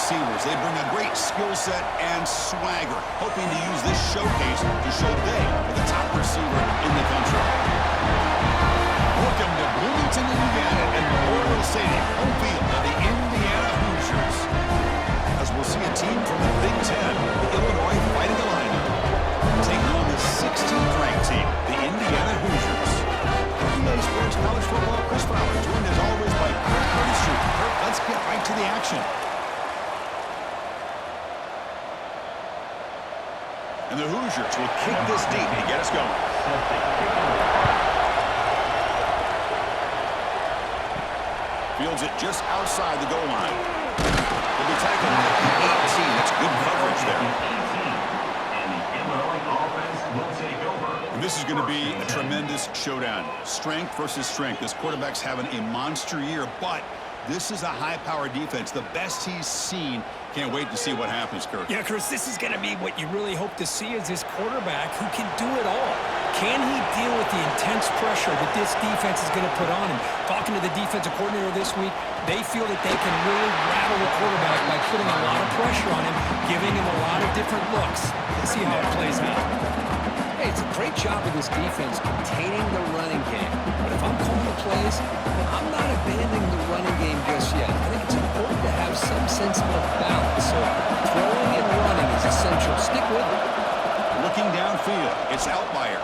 receivers. They bring a great skill set and swagger, hoping to use this showcase to show they are the top receiver in the country. Welcome to Bloomington, Indiana, and Memorial Stadium, home field of the Indiana Hoosiers. As we'll see a team from the Big Ten, Illinois Fighting Illini, taking on the 16th-ranked team, the Indiana Hoosiers. PA Sports College Football, Chris Fowler, joined as always by Kirk Curtis Jr. Kirk, let's get right to the action. And the Hoosiers will kick this deep to get us going. Fields it just outside the goal line. He'll be tackled at the 18. That's good coverage there. And this is going to be a tremendous showdown. Strength versus strength. This quarterback's having a monster year, but this is a high-powered defense. The best he's seen. Can't wait to see what happens, Kirk. Yeah, Chris, this is going to be what you really hope to see is this quarterback who can do it all. Can he deal with the intense pressure that this defense is going to put on him? Talking to the defensive coordinator this week, they feel that they can really rattle the quarterback by putting a lot of pressure on him, giving him a lot of different looks. Let's see how it plays out. Hey, it's a great job of this defense containing the running game. But if I'm calling the plays, I'm not abandoning the running game just yet. I think it's important to have some sense of balance. So throwing and running is essential. Stick with it. Looking downfield, it's Outlier.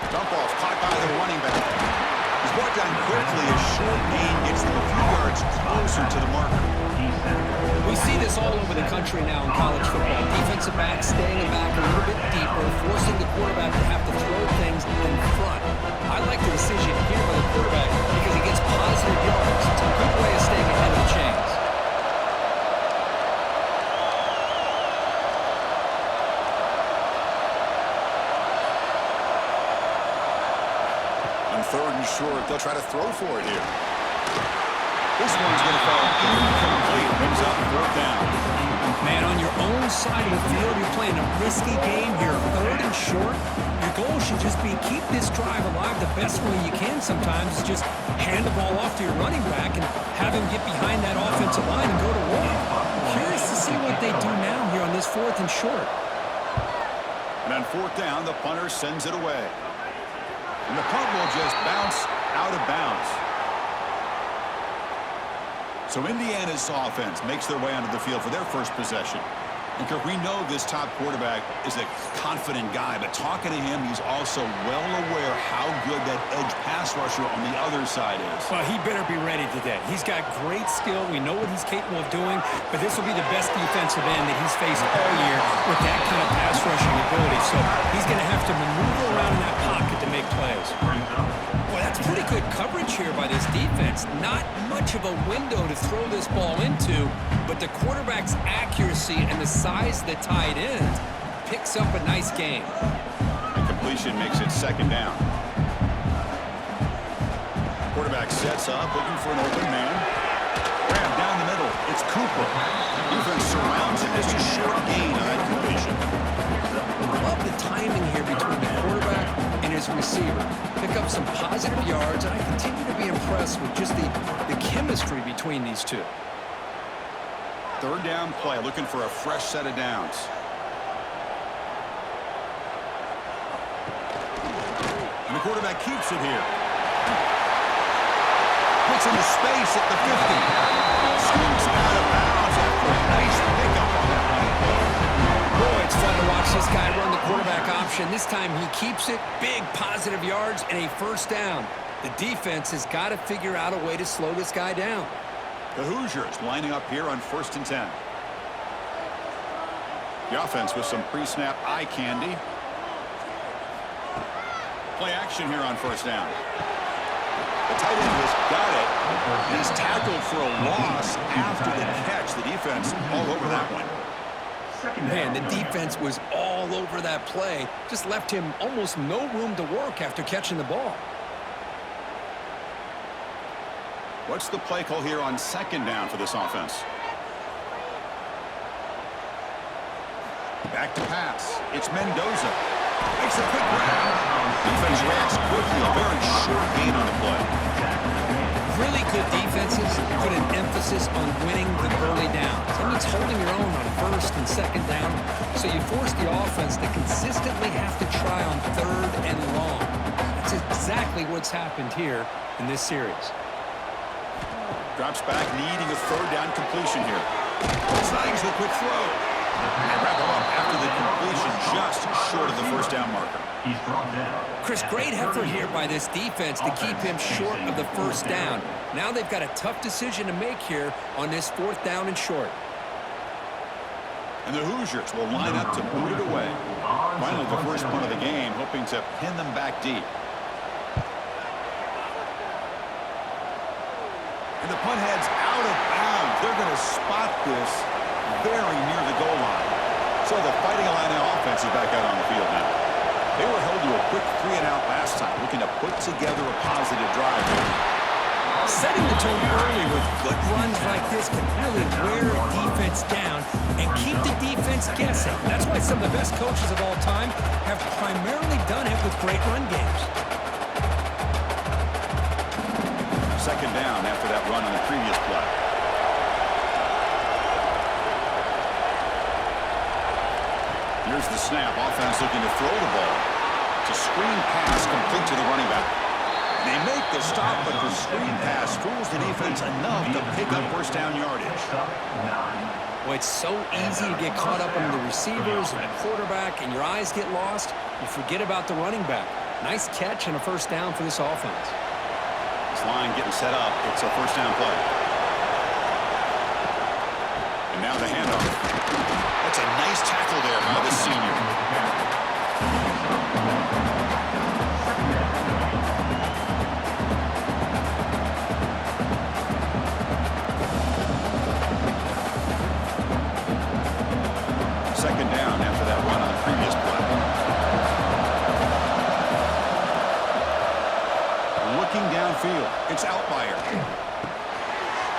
Dump off, caught by the running back. He's brought down quickly. A short gain gets them a few yards closer to the marker. We see this all over the country now in college football. Defensive backs staying back a little bit deeper, forcing the quarterback to have to throw things in front. I like the decision here by the quarterback because he gets positive yards. It's a good way of staying ahead of the chains. On third and short, they'll try to throw for it here. This one's going to fall incomplete. Brings up fourth down. Man, on your own side of the field, you're playing a risky game here. Third and short, your goal should just be keep this drive alive the best way you can sometimes. Is just hand the ball off to your running back and have him get behind that offensive line and go to work. Curious to see what they do now here on this fourth and short. And on fourth down, the punter sends it away. And the punt will just bounce out of bounds. So Indiana's offense makes their way onto the field for their first possession. And Kirk, we know this top quarterback is a confident guy, but talking to him, he's also well aware how good that edge pass rusher on the other side is. Well, he better be ready today. He's got great skill. We know what he's capable of doing, but this will be the best defensive end that he's faced all year with that kind of pass rushing ability. So he's going to have to maneuver around in that pocket to make plays. Well, that's pretty good coverage here by this defense. Not much of a window to throw this ball into, but the quarterback's accuracy and the size of the tight end picks up a nice game. The completion makes it second down. Quarterback sets up, looking for an open man. Grab down the middle. It's Cooper. Defense surrounds him. Just a short gain on that completion. Love the timing here between the quarterback and his receiver. Pick up some positive yards, and I continue to be impressed with just the chemistry between these two. Third down play, looking for a fresh set of downs. And the quarterback keeps it here. Puts into space at the 50. Scoots out of bounds after a nice pickup on that running play. Boy, it's fun to watch this guy run the quarterback option. This time he keeps it, big positive yards, and a first down. The defense has got to figure out a way to slow this guy down. The Hoosiers lining up here on 1st and 10. The offense with some pre-snap eye candy. Play action here on 1st down. The tight end has got it. He's tackled for a loss after the catch. The defense all over that one. Man, the defense was all over that play. Just left him almost no room to work after catching the ball. What's the play call here on 2nd down for this offense? Back to pass. It's Mendoza. Makes a quick grab. Defense reacts quickly. A very short gain on the play. Really good defenses put an emphasis on winning the early downs. That means holding your own on first and second down, so you force the offense to consistently have to try on third and long. That's exactly what's happened here in this series. Drops back, needing a third down completion here. Snags the quick throw. And wrap him up after the completion just short of the first down marker. He's brought down. Chris, great effort here by this defense to keep him short of the first down. Now they've got a tough decision to make here on this fourth down and short. And the Hoosiers will line up to boot it away. Finally, the first punt of the game, hoping to pin them back deep. And the punt heads out of bounds. They're going to spot this very near the goal line. So the Fighting Illini offense is back out on the field now. They were held to a quick 3-and-out last time, looking to put together a positive drive here. Setting the tone early with good runs like this can really wear a defense down and keep the defense guessing. That's why some of the best coaches of all time have primarily done it with great run games. Second down after that run on the previous play. Here's the snap. Offense looking to throw the ball. It's a screen pass complete to the running back. They make the stop, but the screen pass fools the defense enough to pick up first down yardage. Boy, it's so easy to get caught up in the receivers and the quarterback, and your eyes get lost. You forget about the running back. Nice catch and a first down for this offense. This line getting set up. It's a first down play. And now the handoff. That's a nice tackle there by the senior. Second down after that run on the previous play. Looking downfield. It's Outlier.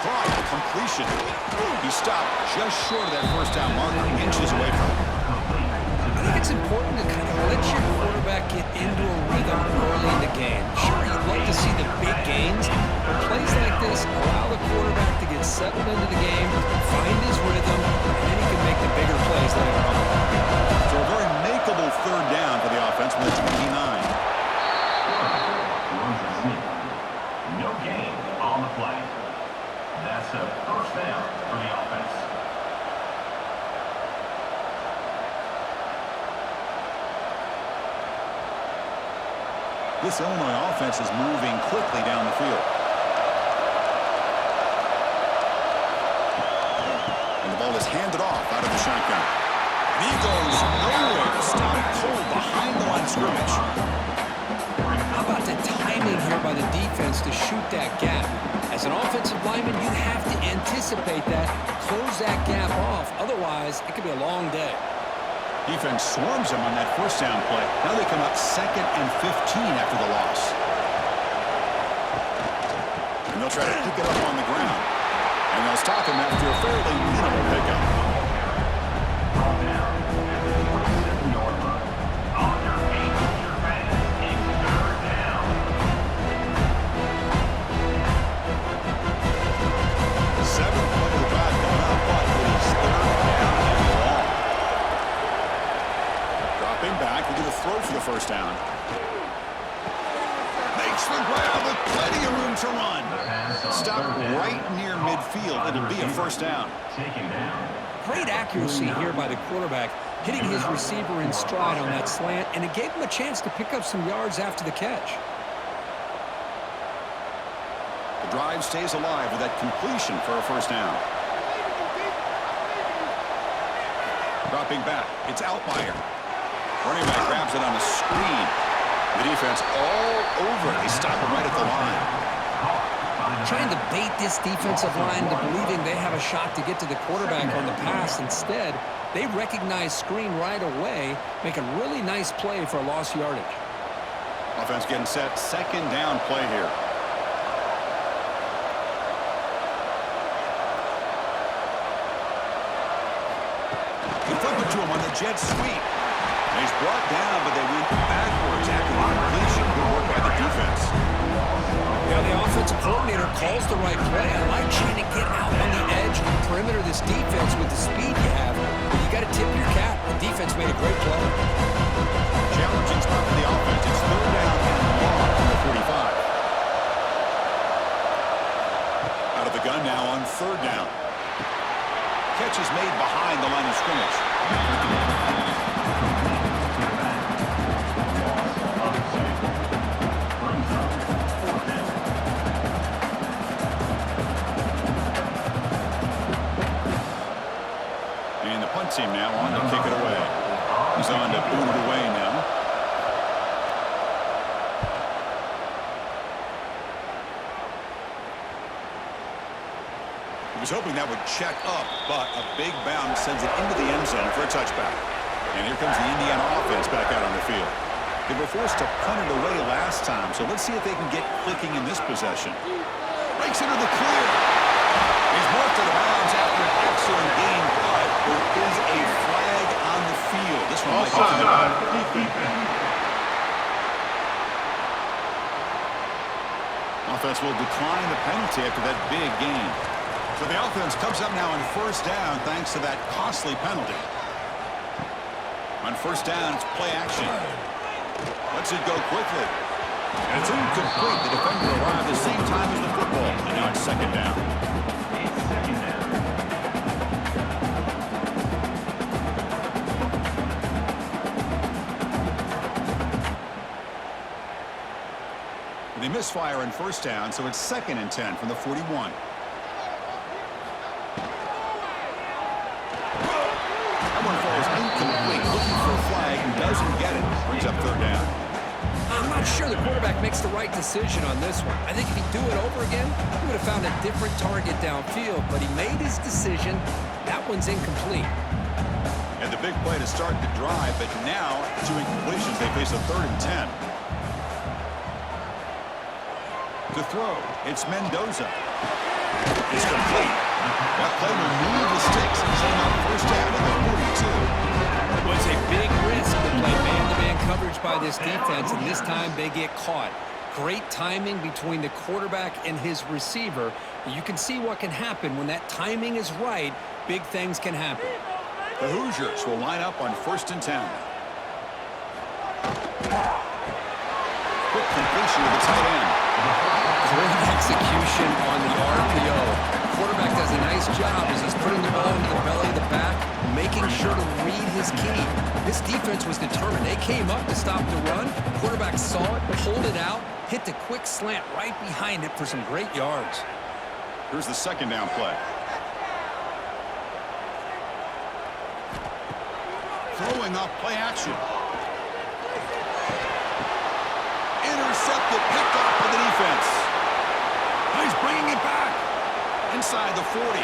Caught. Completion. He stopped just short of that first down marker, inches away from it. I think it's important to kind of let your quarterback get into a rhythm early in the game. Sure, you'd love to see the big gains, but plays like this allow the quarterback to get settled into the game, find his rhythm, and then he can make the bigger plays later on. So a very makeable third down for the offense from the 29. No gain on the play. That's a first down for the offense. This Illinois offense is moving quickly down the field. And the ball is handed off out of the shotgun. And he goes nowhere to stop Cole behind the line of scrimmage. How about the timing here by the defense to shoot that gap? As an offensive lineman, you have to anticipate that, close that gap off. Otherwise, it could be a long day. Defense swarms him on that first down play. Now they come up 2nd and 15 after the loss. And they'll try to pick it up on the ground. And they'll stop him after a fairly minimal pickup. Throw for the first down. Makes the grab with plenty of room to run. Stop right near midfield. It'll be a first down. Great accuracy here by the quarterback, hitting his receiver in stride on that slant, and it gave him a chance to pick up some yards after the catch. The drive stays alive with that completion for a first down. Dropping back. It's Outlier. Running back grabs it on a screen. The defense all over it. They stop him right at the line. Trying to bait this defensive line to believing they have a shot to get to the quarterback on the pass. Instead, they recognize screen right away, make a really nice play for a lost yardage. Offense getting set. Second down play here. They flip it to him on the jet sweep. And he's brought down, but they went backwards after the completion. Good work by the defense. Yeah, the offensive coordinator calls the right play. I like trying to get out on the edge of the perimeter of this defense with the speed you have. But you got to tip your cap. The defense made a great play. Challenging spot for the offense. It's third down and long on the 45. Out of the gun now on third down. Catch is made behind the line of scrimmage. And the punt team now on to kick it away. He's on to boot it away now. He was hoping that would check up, but a big bounce sends it into the end zone for a touchback. And here comes the Indiana offense back out on the field. They were forced to punt it away last time, so let's see if they can get clicking in this possession. Breaks into the clear. He's marked out of bounds after an excellent game, but there is a flag on the field. This one might be for the offense will decline the penalty after that big gain. So the offense comes up now on first down thanks to that costly penalty. On first down, it's play action. Lets it go quickly. And it's incomplete. The defender arrived the same time as the football. And now it's second down. They misfire on first down, so it's 2nd and 10 from the 41. That one falls incomplete. Looking for a flag and doesn't get it. Brings up third down. I'm not sure the quarterback makes the right decision on this one. I think if he'd do it over again, he would have found a different target downfield, but he made his decision. That one's incomplete. And the big play to start the drive, but now, 2 incompletions, they face a 3rd and 10. To throw, it's Mendoza. It's complete. That play will move the sticks and send on first down at the 42. It was a big risk to play man-to-man coverage by this defense, and this time they get caught. Great timing between the quarterback and his receiver. You can see what can happen when that timing is right. Big things can happen. The Hoosiers will line up on 1st and 10. Quick completion to the tight end. Great execution on the RPO. Quarterback does a nice job as he's putting the ball into the belly of the back, making sure to read his key. This defense was determined. They came up to stop the run. Quarterback saw it, pulled it out, hit the quick slant right behind it for some great yards. Here's the 2nd down play. Throwing off play action. Intercepted, picked off by the defense. He's bringing it back inside the 40. And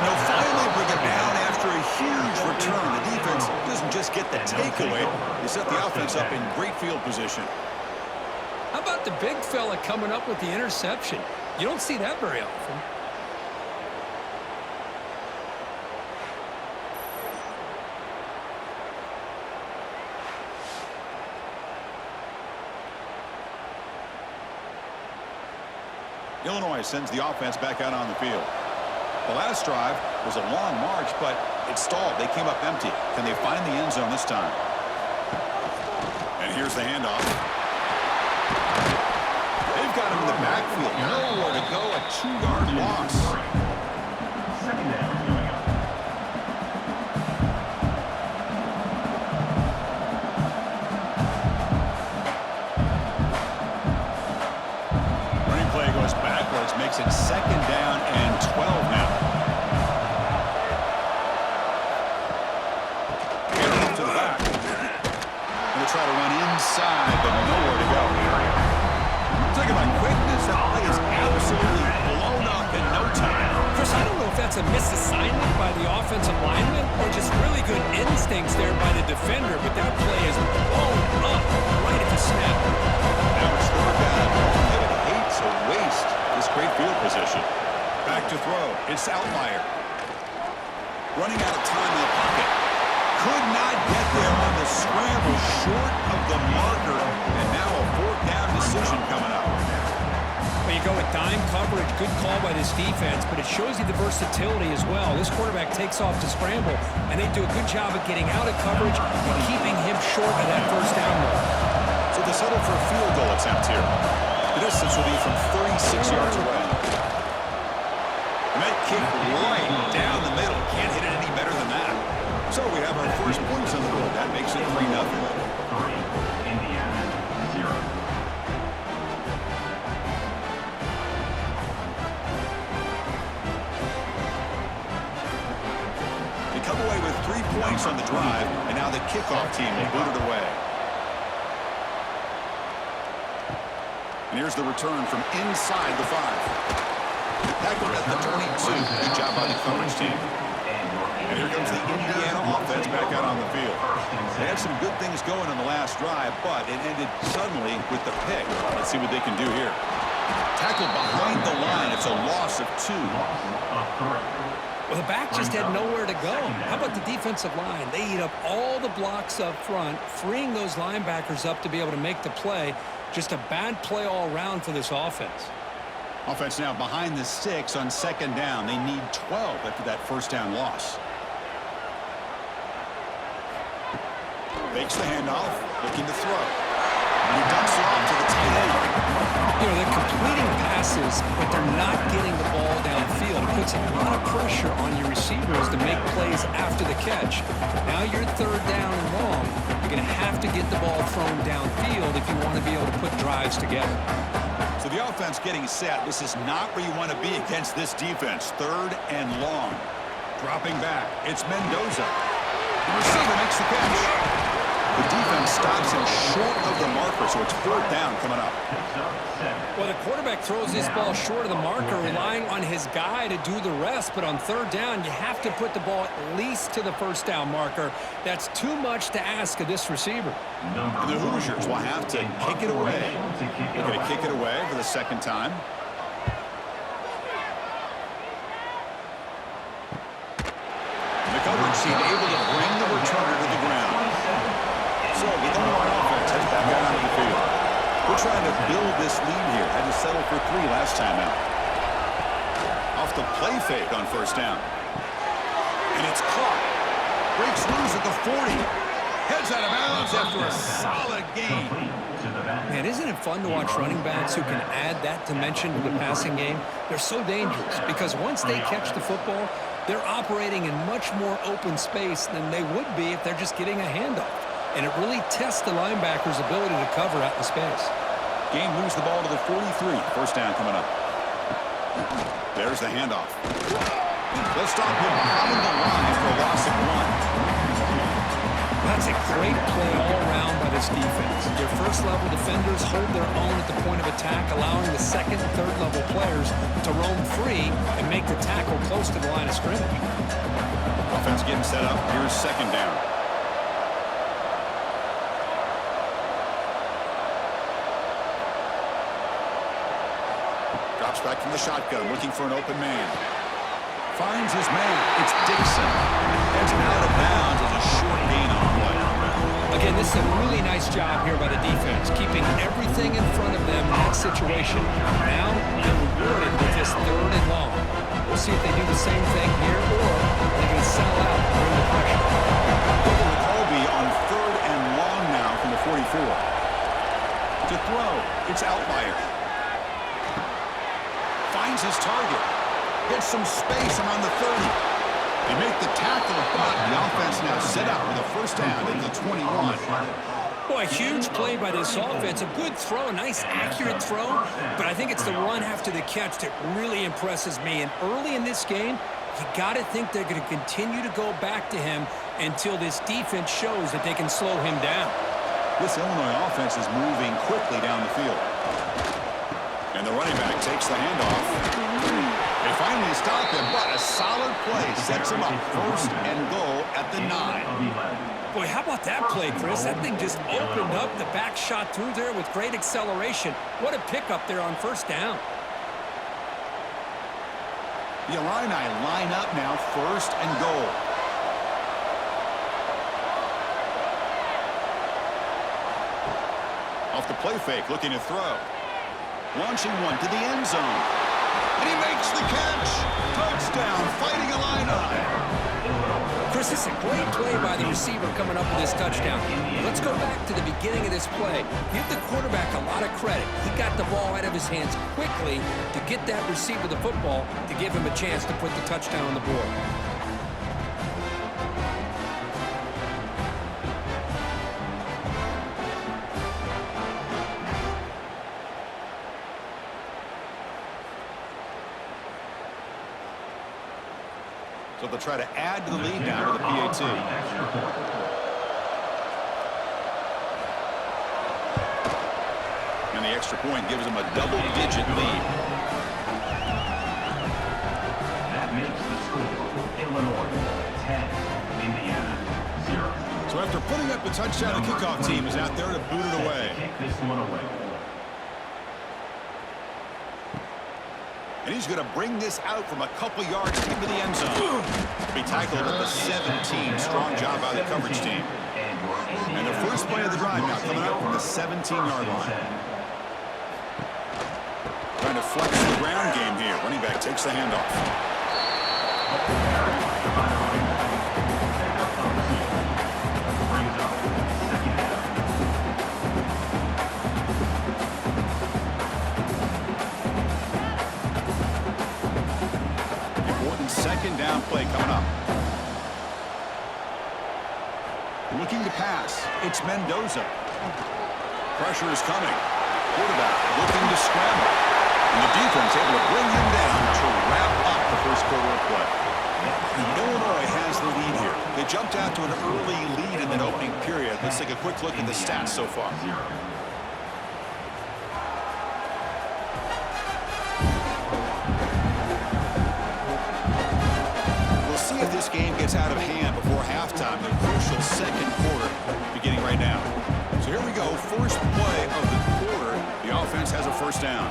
they'll finally bring it down after a huge return. The defense doesn't just get the takeaway. They set the offense up in great field position. How about the big fella coming up with the interception? You don't see that very often. Illinois sends the offense back out on the field. The last drive was a long march, but it stalled. They came up empty. Can they find the end zone this time? And here's the handoff. They've got him in the backfield. Nowhere to go. A 2-yard loss. Second down coming up. Running play goes backwards, makes it 2nd down and 12 now. Carry to the back. And they try to run inside, but nowhere to go. Talking about quickness, that play is absolutely blown up in no time. Chris, I don't know if that's a misassignment by the offensive lineman or just really good instincts there by the defender, but that play is blown up right at the snap. Now it's 3rd down. They would hate to waste this great field position. Back to throw. It's Outlier. Running out of time in the pocket. Could not get there on the scramble, short of the marker, and now a 4th down decision coming up. Well, you go with dime coverage, good call by this defense, but it shows you the versatility as well. This quarterback takes off to scramble, and they do a good job of getting out of coverage and keeping him short of that first down mark. So they settle for a field goal attempt here. The distance will be from 36 yards away. And that kick right down the middle. Can't hit it any better than that. So we have our first points on the board. That makes it 3-0. 3, Indiana, 0. They come away with 3 points on the drive, and now the kickoff team will boot it away. And here's the return from inside the 5. Tackled at the 22. Good job by the coverage team. And here comes the Indiana offense back out on the field. They had some good things going on the last drive, but it ended suddenly with the pick. Let's see what they can do here. Tackled behind the line. It's a loss of 2. Well, the back just had nowhere to go. How about the defensive line? They eat up all the blocks up front, freeing those linebackers up to be able to make the play. Just a bad play all around for this offense. Offense now behind the 6 on second down. They need 12 after that first down loss. Fakes the handoff, looking to throw. And he dumps it off to the tight end. You know, they're completing passes, but they're not getting the ball downfield. It puts a lot of pressure on your receivers to make plays after the catch. Now you're third down and long. You're going to have to get the ball thrown downfield if you want to be able to put drives together. So the offense getting set. This is not where you want to be against this defense. Third and long. Dropping back. It's Mendoza. The receiver makes the catch. The defense stops him short of the marker, so it's fourth down coming up. Well, the quarterback throws this ball short of the marker, relying on his guy to do the rest. But on third down, you have to put the ball at least to the first down marker. That's too much to ask of this receiver. And the Hoosiers will have to kick it away. They're going to kick it away for the second time. And the coverage team able to bring the returner to the ground. So the Illinois offense heads back out onto the field. We're trying to build this lead here. Had to settle for 3 last time out. Off the play fake on first down. And it's caught. Breaks loose at the 40. Heads out of bounds after a solid game. Man, isn't it fun to watch running backs who can add that dimension to the passing game? They're so dangerous because once they catch the football, they're operating in much more open space than they would be if they're just getting a handoff. And it really tests the linebacker's ability to cover out in space. Game moves the ball to the 43. First down coming up. There's the handoff. They'll stop him behind the line for a loss of 1. That's a great play all around by this defense. Your first-level defenders hold their own at the point of attack, allowing the second and third-level players to roam free and make the tackle close to the line of scrimmage. Offense getting set up. Here's second down. Drops back from the shotgun, looking for an open man. Finds his man. It's Dixon. Heads out of bounds as a short gain on play. Again, this is a really nice job here by the defense, keeping everything in front of them in that situation. Now they're rewarded with this third and long. We'll see if they do the same thing here, or they can sell out and bring the pressure. Logan McColby on third and long now from the 44. To throw, it's Outlier. Finds his target. Gets some space around the 30. They make the tackle, but the offense now set up with a first down at the 21. Boy, huge play by this offense. A good throw, a nice accurate throw, but I think it's the run after the catch that really impresses me. And early in this game, you got to think they're going to continue to go back to him until this defense shows that they can slow him down. This Illinois offense is moving quickly down the field. And the running back takes the handoff. They finally stop him, but a solid play sets him up. First and goal at the 9. Boy, how about that play, Chris? That thing just opened up. The back shot through there with great acceleration. What a pickup there on first down. The Illini line up now, first and goal. Off the play fake, looking to throw. Launching one to the end zone. And he makes the catch. Touchdown, Fighting Illini. Chris, this is a great play by the receiver coming up with this touchdown. Let's go back to the beginning of this play. Give the quarterback a lot of credit. He got the ball out of his hands quickly to get that receiver the football to give him a chance to put the touchdown on the board. So they'll try to add to the lead now with the PAT. And the extra point gives them a double-digit lead. That makes the score Illinois 10, Indiana 0. So after putting up the touchdown, the kickoff team is out there to boot it away. Kick this one away. And he's going to bring this out from a couple yards into the end zone. Be tackled at the 17. Strong job by the coverage team. And the first play of the drive now coming out from the 17-yard line. Trying to flex the ground game here. Running back takes the handoff. Second down play coming up. Looking to pass. It's Mendoza. Pressure is coming. Quarterback looking to scramble. And the defense able to bring him down to wrap up the first quarter of play. Illinois has the lead here. They jumped out to an early lead in that opening period. Let's take a quick look at the stats so far. If this game gets out of hand before halftime, the crucial second quarter beginning right now. So here we go, first play of the quarter. The offense has a first down.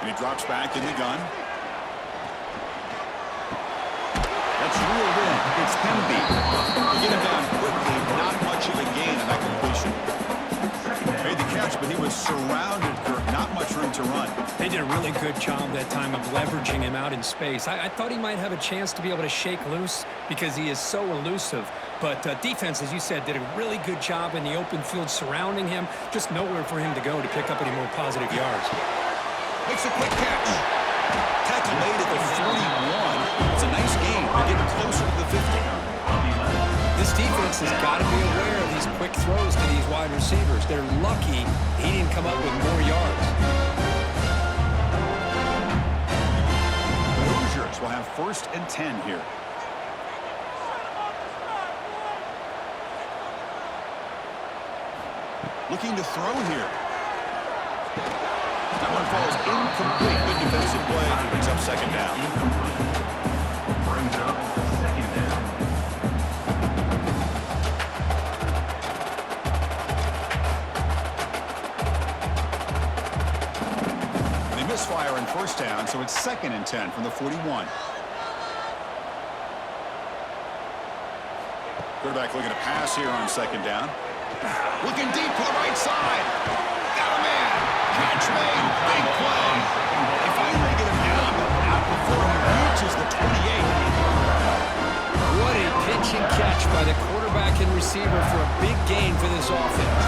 And he drops back in the gun. That's reeled in. It's Hemby. They get him down quickly, not much of a gain on that completion. Made the catch, but he was surrounded, Kirk. Not much room to run. They did a really good job that time of leveraging him out in space. I thought he might have a chance to be able to shake loose because he is so elusive. But defense, as you said, did a really good job in the open field surrounding him. Just nowhere for him to go to pick up any more positive yards. Makes a quick catch. Tackle made at the 41. It's a nice game. They're getting closer to the 50. This defense has got to be aware of these quick throws to these wide receivers. They're lucky he didn't come up with more yards. The Hoosiers will have 1st and 10 here. Looking to throw here. That one falls incomplete. Good defensive play. Brings up second down. Brings up second down. They misfire in first down, so it's 2nd and 10 from the 41. Quarterback looking to pass here on second down. Looking deep to the right side. Got a man. Catch made. Big play. They finally get him down, but not before he reaches the 28. What a pitch and catch by the quarterback and receiver for a big gain for this offense.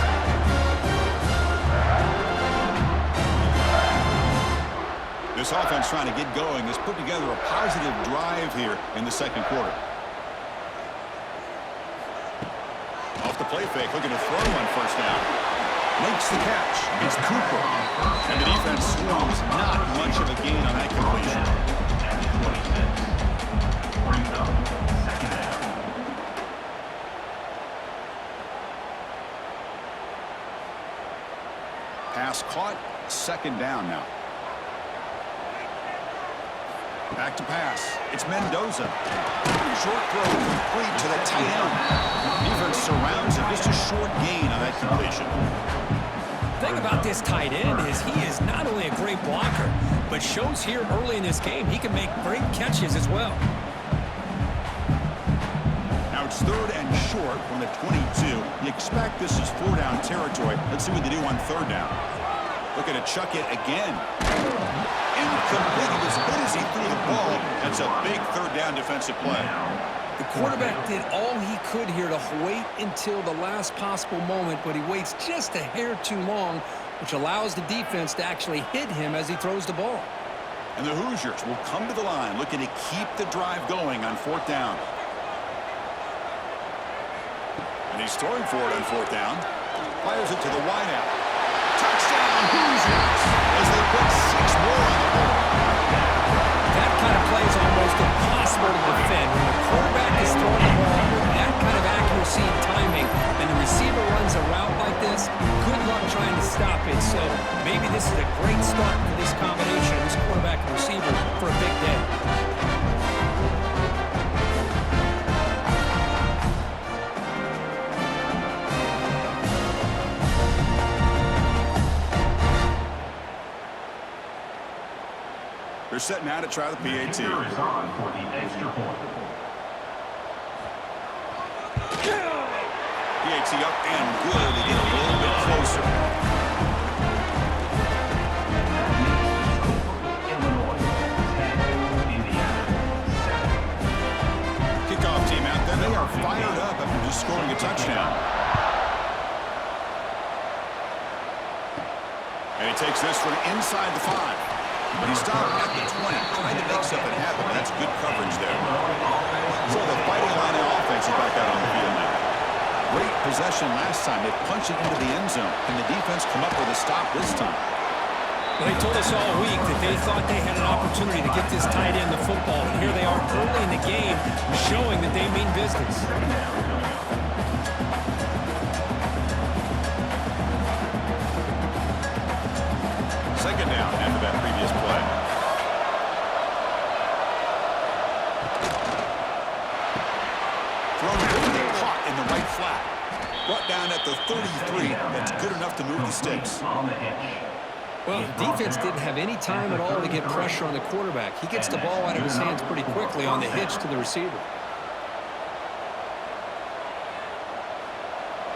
This offense trying to get going has put together a positive drive here in the second quarter. Off the play fake, looking to throw on first down. Makes the catch. It's Cooper. And the defense swarms. Not much of a gain on that completion. Brings up second down. Pass caught. Second down now. Back to pass. It's Mendoza. Short throw complete to the tight end. Defense surrounds him. Just a short gain on that completion. The thing about this tight end is he is not only a great blocker, but shows here early in this game he can make great catches as well. Now it's 3rd and short from the 22. You expect this is 4-down territory. Let's see what they do on 3rd down. Looking to chuck it again. Incomplete. He was good as he threw the ball. That's a big third down defensive play. The quarterback did all he could here to wait until the last possible moment, but he waits just a hair too long, which allows the defense to actually hit him as he throws the ball. And the Hoosiers will come to the line looking to keep the drive going on fourth down. And he's throwing for it on fourth down. Fires it to the wideout. Touchdown Hoosiers as they put 6 more on the board. That kind of play is almost impossible to defend. When the quarterback is throwing the ball with that kind of accuracy and timing, and the receiver runs a route like this, good luck trying to stop it. So maybe this is a great start for this combination, this quarterback and receiver, for a big day. They're set now to try the PAT. Is on for the extra point. PAT up and good. They get a little bit closer. Illinois 10, Indiana 7. Kickoff team out there. They are fired up after just scoring a touchdown. And he takes this from inside the 5. But he stopped at the 20, trying to make something happen, but that's good coverage there. So the Fighting Illini offense is back out on the field now. Great possession last time. They punch it into the end zone. Can the defense come up with a stop this time? Well, they told us all week that they thought they had an opportunity to get this tight end the football. And here they are early in the game, showing that they mean business. Second down after that previous play. Thrown quickly, caught in the right flat. Brought down at the 33. That's good enough to move the sticks. On the hitch. Well, the defense didn't have any time at all to get pressure on the quarterback. He gets the ball out of his hands pretty quickly on the hitch to the receiver.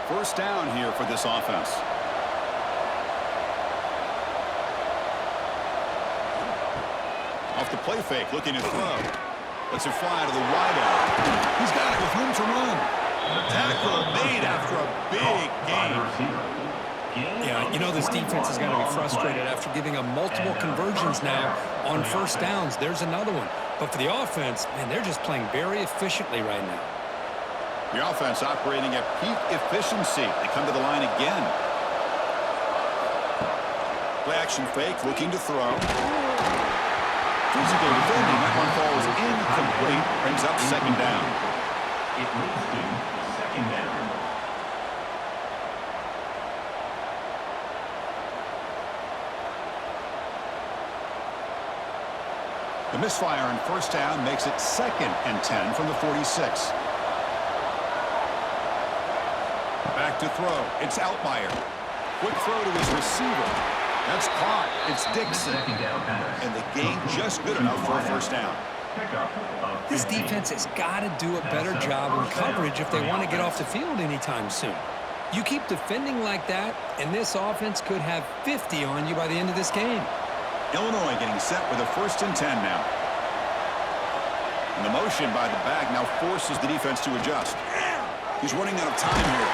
First down here for this offense. Off the play fake, looking to throw. Lets it fly to the wideout. He's got it with room to run. Tackle made after a big gain. Yeah, you know this defense has got to be frustrated after giving up multiple conversions now on first downs. There's another one. But for the offense, man, they're just playing very efficiently right now. The offense operating at peak efficiency. They come to the line again. Play action fake, looking to throw. Physical defending. That one falls incomplete. Brings up second down. It leads to second down. The misfire on first down makes it 2nd and 10 from the 46. Back to throw. It's Altmaier. Quick throw to his receiver. That's caught. It's Dixon. And the gain just good enough for a first down. This defense has got to do a better job in coverage if they want to get off the field anytime soon. You keep defending like that, and this offense could have 50 on you by the end of this game. Illinois getting set with a 1st and 10 now. And the motion by the back now forces the defense to adjust. He's running out of time here.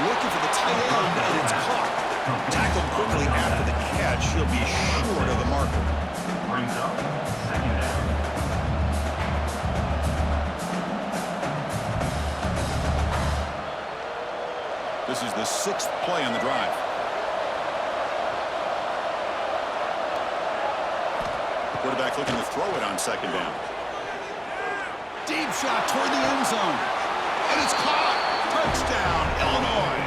Looking for the tight end, and it's caught. Tackled quickly after the catch. He'll be short of the marker. Brings up second down. This is the 6th play on the drive. Quarterback looking to throw it on second down. Deep shot toward the end zone. And it's caught. Touchdown, Illinois.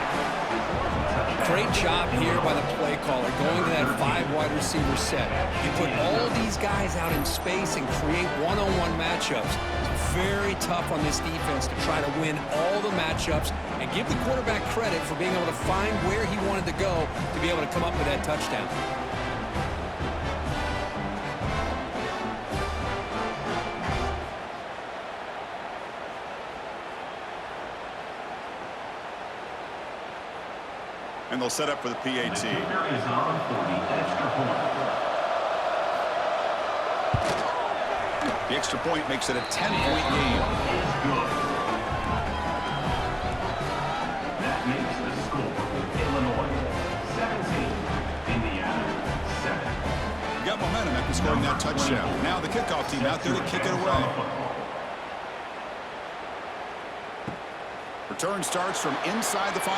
Great job here by the play caller, going to that 5 wide receiver set. You put all these guys out in space and create one-on-one matchups. It's very tough on this defense to try to win all the matchups and give the quarterback credit for being able to find where he wanted to go to be able to come up with that touchdown. And they'll set up for the PAT. The kicker is on for the extra point. The extra point makes it a 10-point game. Is good. That makes the score Illinois 17, Indiana 7. You got momentum after scoring that touchdown. Now the kickoff team out there to kick it away. Return starts from inside the 5.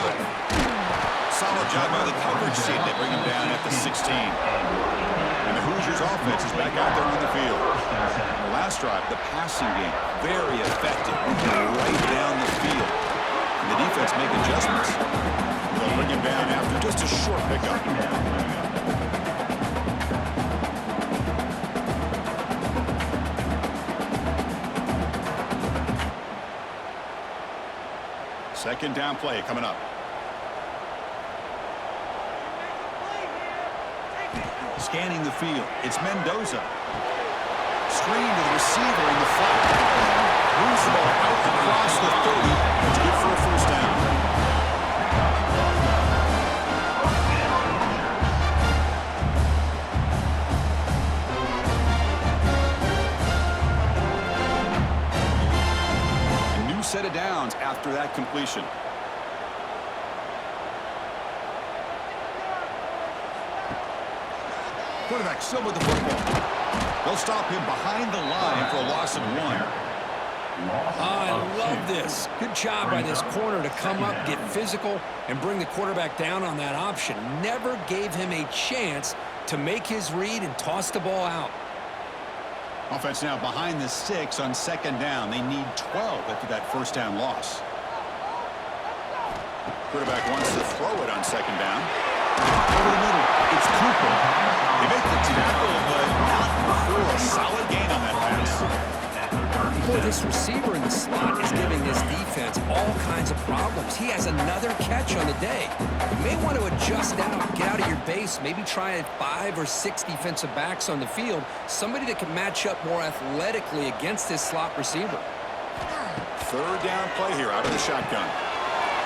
Solid job by the coverage team. They bring him down at the 16. And the Hoosiers offense is back out there on the field. The last drive, the passing game, very effective. Right down the field. And the defense make adjustments. They'll bring him down after just a short pickup. Second down play coming up. Scanning the field. It's Mendoza. Screen to the receiver in the flat. Moves the ball out across the 30. It's good for a first down. A new set of downs after that completion. Quarterback still with the football. They'll stop him behind the line for a loss of 1. I love this. Good job by this corner to come up, get physical, and bring the quarterback down on that option. Never gave him a chance to make his read and toss the ball out. Offense now behind the 6 on second down. They need 12 after that first down loss. Quarterback wants to throw it on second down. Over the middle, it's Cooper. They make the tackle, but not before a solid gain on that pass. Boy, this receiver in the slot is giving this defense all kinds of problems. He has another catch on the day. You may want to adjust out, get out of your base, maybe try 5 or 6 defensive backs on the field, somebody that can match up more athletically against this slot receiver. Third down play here out of the shotgun.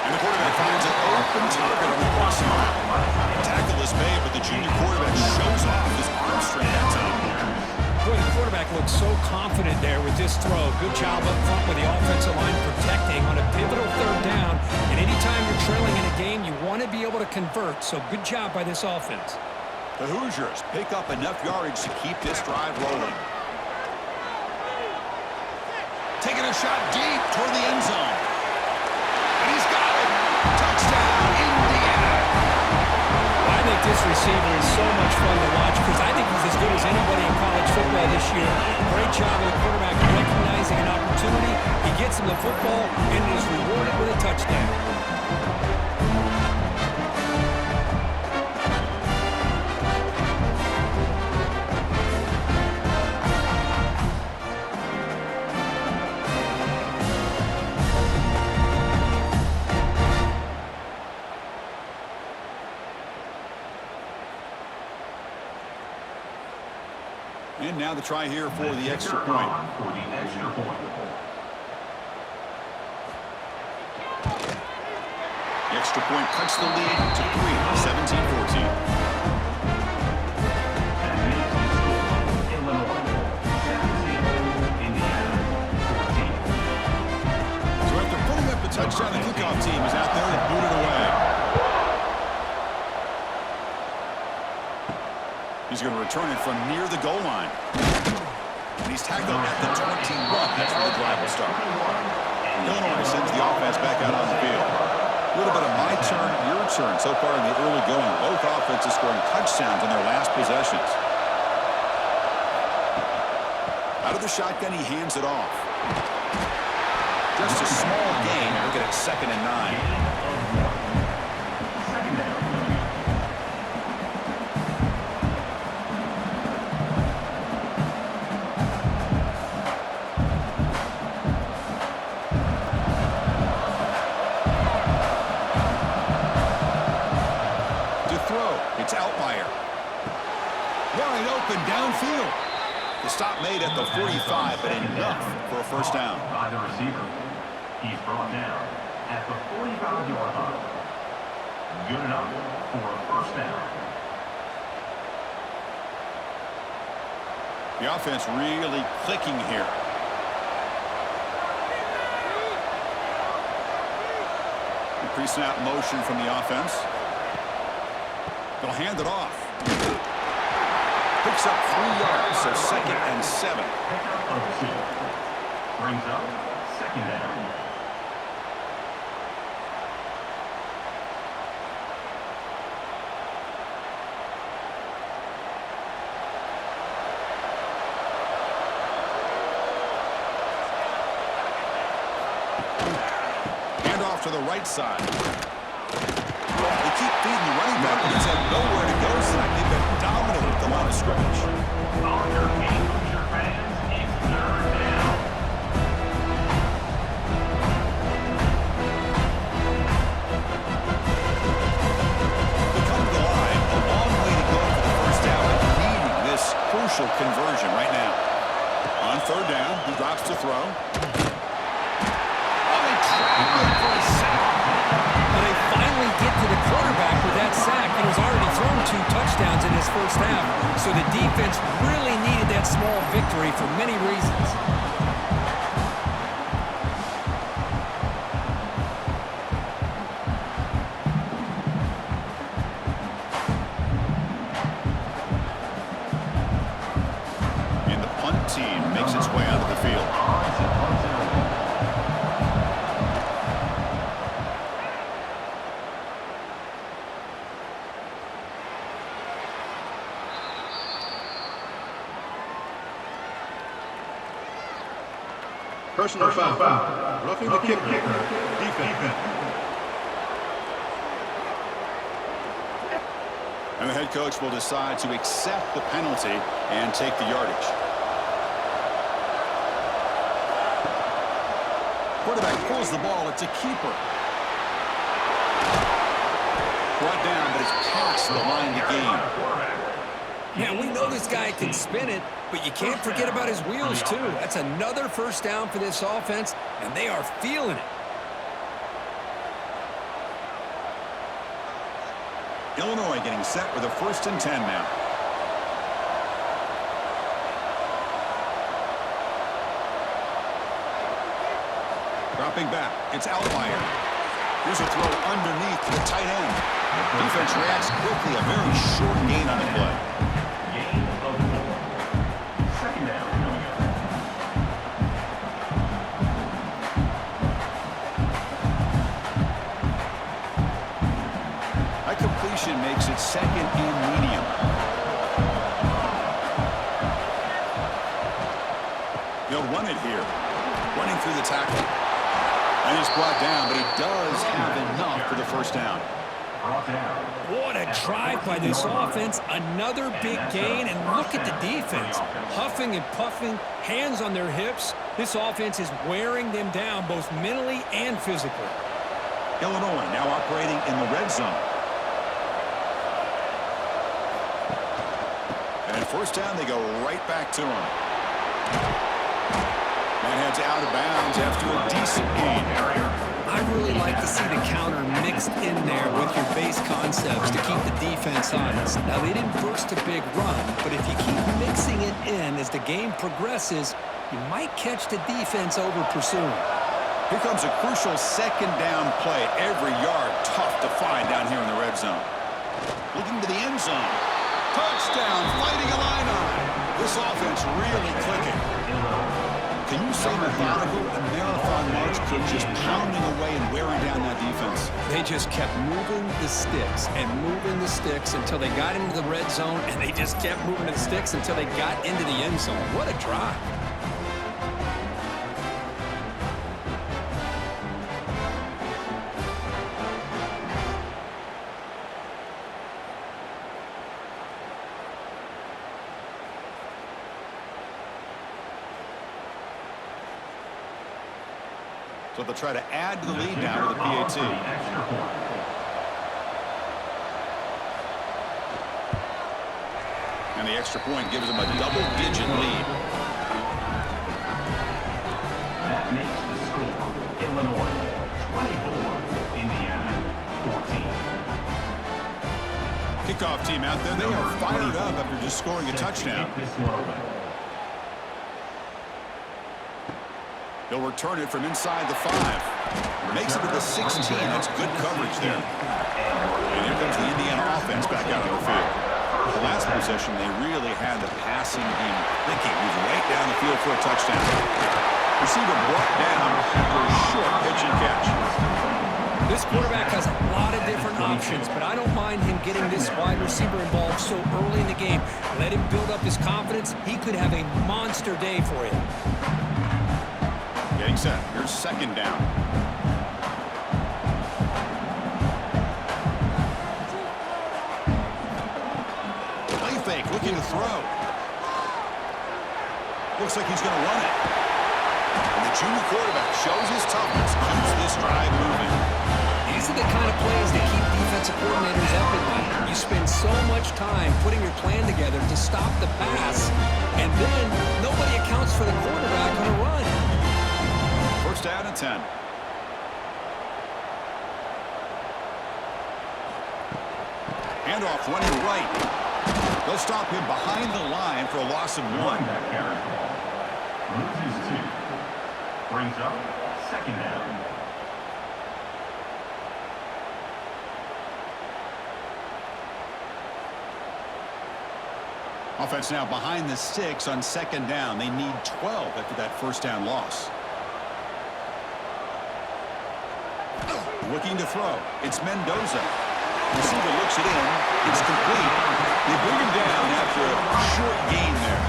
And the quarterback finds an open target on the crossing line. Tackle is made, but the junior quarterback shows off his arm strength that time. Boy, the quarterback looks so confident there with this throw. Good job up front with the offensive line protecting on a pivotal third down. And anytime you're trailing in a game, you want to be able to convert. So good job by this offense. The Hoosiers pick up enough yardage to keep this drive rolling. Taking a shot deep toward the end zone. And he's got it. Touchdown, Indiana. I think this receiver is so much fun to watch because I think he's as good as anybody in college football this year. Great job of the quarterback recognizing an opportunity. He gets him the football and is rewarded with a touchdown. And now the try here for the extra point. For the extra point. The extra point cuts the lead to 3, 17-14. That makes the score Illinois 17, Indiana 14. So after putting up the touchdown, the kickoff team is out there to boot it away. He's going to return it from near the goal line. And he's tackled at the 21. That's where the drive will start. Illinois sends the offense back out on the field. A little bit of my turn, your turn so far in the early going. Both offenses scoring touchdowns in their last possessions. Out of the shotgun, he hands it off. Just a small gain. Look at it, 2nd and 9. It's Altmaier. Wide open downfield. The stop made at the 45, but enough for a first down. By the receiver. He's brought down at the 45-yard line. Good enough for a first down. The offense really clicking here. Pre-snap motion from the offense. They'll hand it off. Picks up 3 yards, so 2nd and 7. Pickup of 2. Brings up 2nd down. To the right side. They keep feeding the running back, but he's had nowhere to go tonight. They've been dominant with the line of scrimmage. On your feet, Hoosier fans, it's 3rd down. They come to the line, a long way to go for the first down, but needing this crucial conversion right now. On 3rd down, he drops to throw. They finally get to the quarterback with that sack. He was already thrown 2 touchdowns in his first half, so the defense really needed that small victory for many reasons. And the punt team makes its way out of the field. Personal foul. Roughing the kicker. Defense. And the head coach will decide to accept the penalty and take the yardage. Quarterback pulls the ball. It's a keeper. Brought down, but it's past the line to gain. Yeah, we know this guy can spin it, but you can't forget about his wheels, too. That's another first down for this offense, and they are feeling it. Illinois getting set with a 1st and 10 now. Dropping back. It's Altmyer. Here's a throw underneath to the tight end. Defense reacts quickly. A very short gain on the play. Gain of 4. 2nd down coming up. That completion makes it 2nd and medium. They'll run it here. Running through the tackle. And he's brought down, but he does have enough for the first down. Brought down. What a drive by this offense. Another big gain, and look at the defense. Huffing and puffing, hands on their hips. This offense is wearing them down both mentally and physically. Illinois now operating in the red zone. And first down, they go right back to him. And heads out of bounds after a decent gain. I really like to see the counter mixed in there with your base concepts to keep the defense honest. Now, they didn't burst a big run, but if you keep mixing it in as the game progresses, you might catch the defense over pursuing. Here comes a crucial 2nd down play. Every yard tough to find down here in the red zone. Looking to the end zone. Touchdown, fighting Illini. This offense really clicking. Can you say methodical? A marathon march could just pounding away and wearing down that defense. They just kept moving the sticks and moving the sticks until they got into the red zone, and they just kept moving the sticks until they got into the end zone. What a drive. So they'll try to add to the lead now with the PAT. And the extra point gives them a double-digit lead. That makes the score Illinois 24, Indiana 14. Kickoff team out there. They are fired up after just scoring a touchdown. He'll return it from inside the 5. Makes it to the 16. That's good coverage there. And here comes the Indiana offense back out on the field. The last possession, they really had the passing game thinking. He was right down the field for a touchdown. Receiver brought down for a short pitch and catch. This quarterback has a lot of different options, but I don't mind him getting this wide receiver involved so early in the game. Let him build up his confidence. He could have a monster day for you. Getting set. Here's second down. Play fake, looking to throw. Looks like he's going to run it. And the junior quarterback shows his toughness, keeps this drive moving. These are the kind of plays that keep defensive coordinators up at night. You spend so much time putting your plan together to stop the pass, and then nobody accounts for the quarterback on a run. First down and 10. Handoff running right. They'll stop him behind the line for a loss of 1. That carry. Loses 2. Brings up second down. Offense now behind the 6 on second down. They need 12 after that first down loss. Looking to throw. It's Mendoza. Receiver looks it in. It's complete. They bring him down after a short gain there.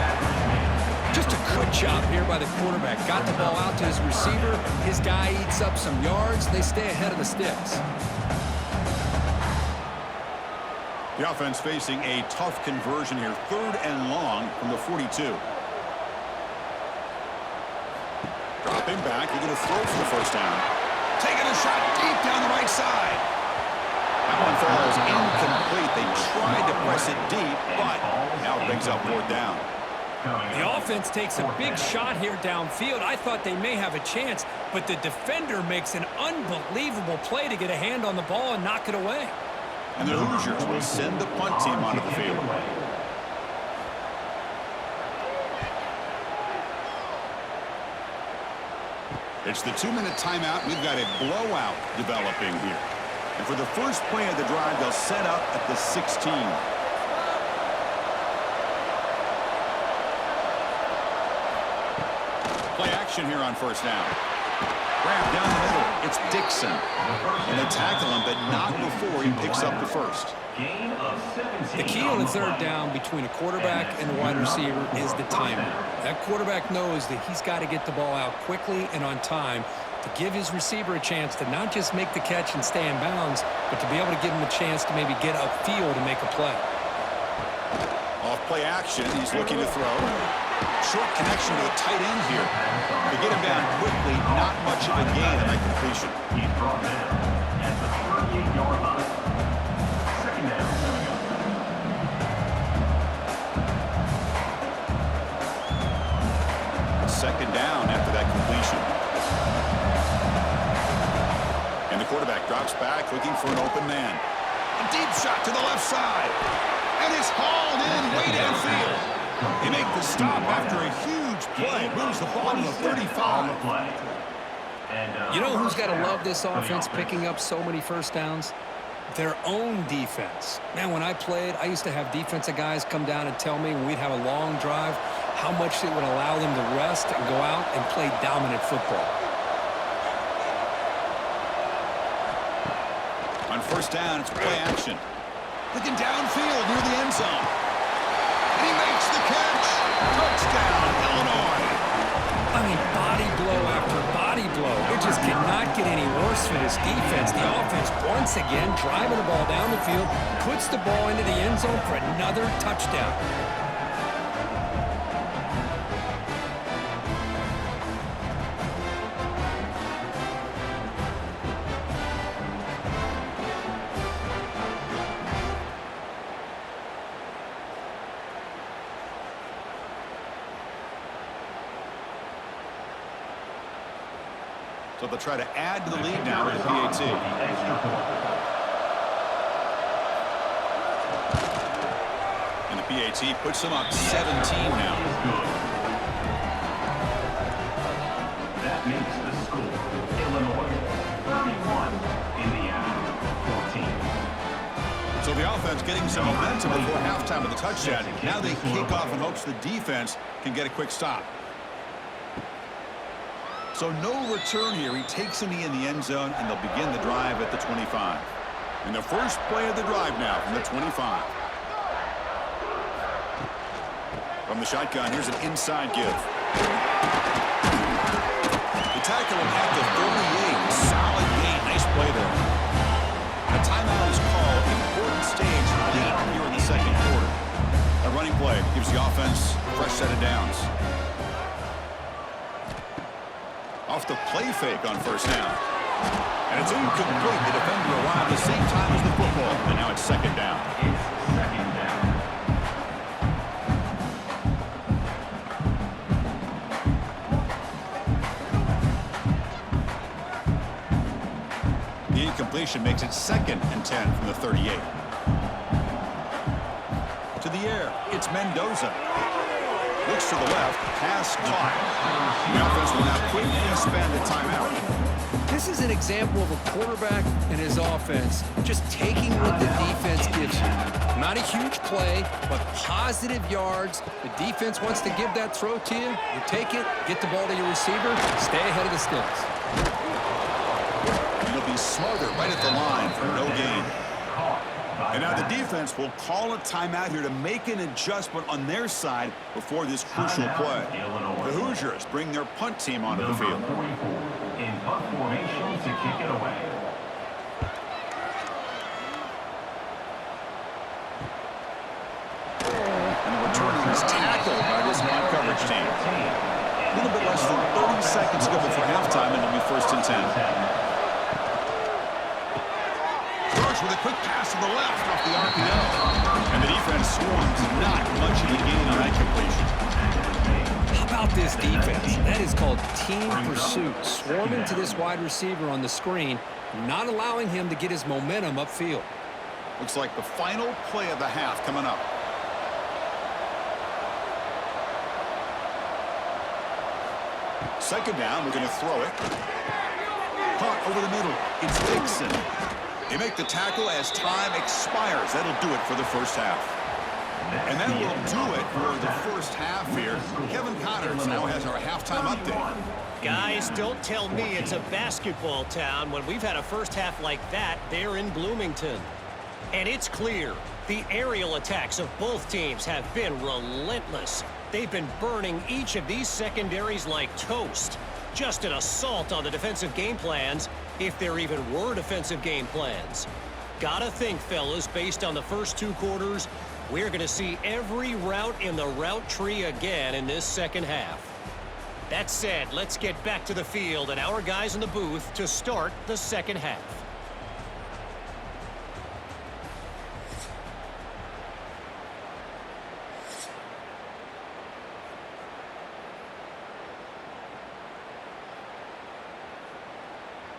Just a good job here by the quarterback. Got the ball out to his receiver. His guy eats up some yards. They stay ahead of the sticks. The offense facing a tough conversion here. 3rd and long from the 42. Dropping back. They're going to throw for the first down. Taking a shot deep down the right side. That one falls incomplete. They tried to press it deep, but now it brings up 4th down. The offense takes a big shot here downfield. I thought they may have a chance, but the defender makes an unbelievable play to get a hand on the ball and knock it away. And the Hoosiers will send the punt team onto the field. It's the 2-minute timeout. We've got a blowout developing here. And for the first play of the drive, they'll set up at the 16. Play action here on first down. Grab down the middle. It's Dixon. And they tackle him, but not before he picks up the first. Gain of 17. The key on the 3rd down between a quarterback and the wide receiver is the timing. That quarterback knows that he's got to get the ball out quickly and on time to give his receiver a chance to not just make the catch and stay in bounds, but to be able to give him a chance to maybe get upfield and make a play. Off play action, he's looking to throw. Short connection to the tight end here. They get him down quickly, not much of a gain on that completion. He's brought down at the 38-yard line. Second down coming up. Second down after that completion. And the quarterback drops back, looking for an open man. A deep shot to the left side. And it's hauled in way downfield. They make the stop after a huge play. Moves the ball to the 35. You know who's got to love this offense picking up so many first downs? Their own defense. Man, when I played, I used to have defensive guys come down and tell me when we'd have a long drive how much it would allow them to rest and go out and play dominant football. On first down, it's play action. Looking downfield near the end zone. And he makes the catch. Touchdown, Illinois. I mean, body blow after body blow. It just cannot get any worse for this defense. The offense, once again, driving the ball down the field, puts the ball into the end zone for another touchdown. So they'll try to add to the lead now with the PAT. PAT puts them up 17 now. That makes the score Illinois 31, Indiana 14. So the offense getting some momentum before halftime with the touchdown. Now they kick off in hopes the defense can get a quick stop. So no return here. He takes in the end zone, and they'll begin the drive at the 25. And the first play of the drive now from the 25. From the shotgun, here's an inside give. The tackle him at the 38. Solid gain. Nice play there. A timeout is called. Important stage late here in the second quarter. A running play gives the offense a fresh set of downs. Off the play fake on first down. And it's incomplete. The defender arrived at the same time as the football. And now it's second down. It's second down. The incompletion makes it 2nd and 10 from the 38. To the air, it's Mendoza. Looks to the left, pass caught. The offense will now quickly spend the timeout. This is an example of a quarterback and his offense just taking what the defense gives you. Not a huge play, but positive yards. The defense wants to give that throw to you. You take it, get the ball to your receiver, stay ahead of the sticks. It'll be smarter right at the line for no gain. And now the defense will call a timeout here to make an adjustment on their side before this crucial play. The Hoosiers bring their punt team onto the field. Number 44 in punt formation to kick it away. And the returner is tackled by this punt coverage team. A little bit less than 30 seconds to go before halftime, and it'll be 1st and 10. With a quick pass to the left off the RPO. And the defense swarms. Not much of a gain on that completion. How about this defense? That is called team pursuit. Swarming to this wide receiver on the screen, not allowing him to get his momentum upfield. Looks like the final play of the half coming up. Second down, we're going to throw it. Caught over the middle. It's Dixon. They make the tackle as time expires. That'll do it for the first half. And that will do it for the first half here. Kevin Connors now has our halftime update. Guys, don't tell me it's a basketball town when we've had a first half like that there in Bloomington. And it's clear, the aerial attacks of both teams have been relentless. They've been burning each of these secondaries like toast. Just an assault on the defensive game plans, if there even were defensive game plans. Gotta think, fellas, based on the first 2 quarters, we're going to see every route in the route tree again in this second half. That said, let's get back to the field and our guys in the booth to start the second half.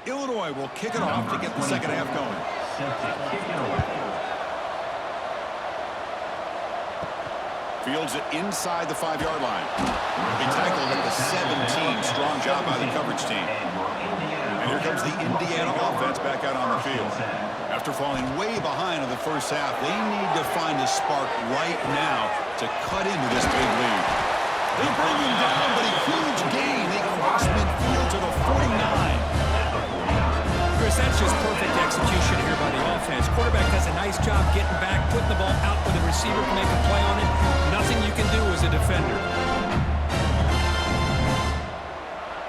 Illinois will kick it off to get the second half going. Set to kick it away. Fields it inside the 5-yard line. He tackled at the 17. Strong job by the coverage team. And here comes the Indiana offense back out on the field. After falling way behind in the first half, they need to find a spark right now to cut into this big lead. They bring him down, but a huge gain. They cross midfield to the 49. Chris, that's just perfect execution here by the offense. Quarterback does a nice job getting back, putting the ball out where the receiver can make a play on it. Nothing you can do as a defender.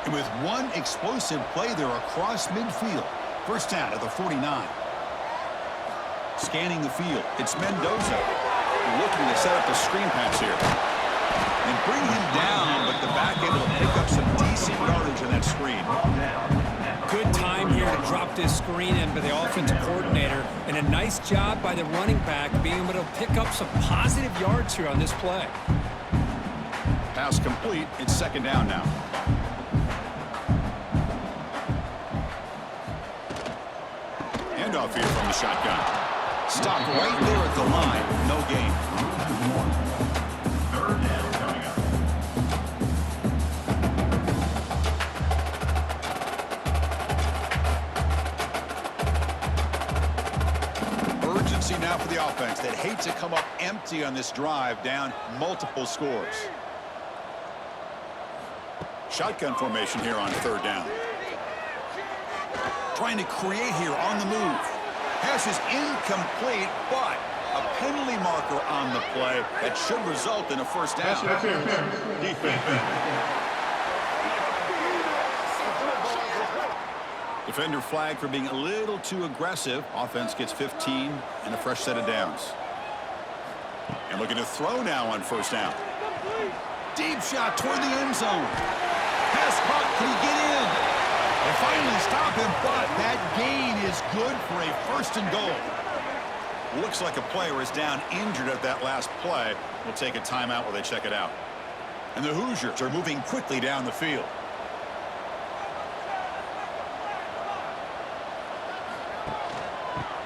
And with one explosive play there across midfield. First down at the 49. Scanning the field, it's Mendoza. Looking to set up a screen pass here. And bring him down, but the back able to pick up some decent yardage on that screen. Good time here to drop this screen in by the offensive coordinator, and a nice job by the running back being able to pick up some positive yards here on this play. Pass complete. It's second down now. Handoff here from the shotgun. Stopped right there at the line. No gain. warning. Third down coming up. Urgency now for the offense that hate to come up empty on this drive, down multiple scores. Shotgun formation here on third down. Trying to create here on the move. Pass is incomplete, but a penalty marker on the play that should result in a first down. Defense. Defender flag for being a little too aggressive. Offense gets 15 and a fresh set of downs. And looking to throw now on first down. Deep shot toward the end zone. Pass caught. Can he get in? They finally stop him, but that gain is good for a first and goal. Looks like a player is down injured at that last play. We'll take a timeout while they check it out. And the Hoosiers are moving quickly down the field.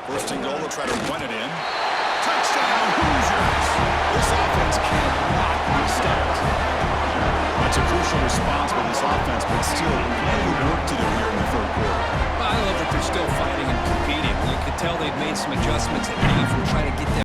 First and goal, they'll try to run it in. Touchdown, Hoosiers! This offense cannot be stopped. That's a crucial response by this offense, but still plenty of work to do here in the third quarter. I love that they're still fighting and competing. You could tell they've made some adjustments at half and try to get them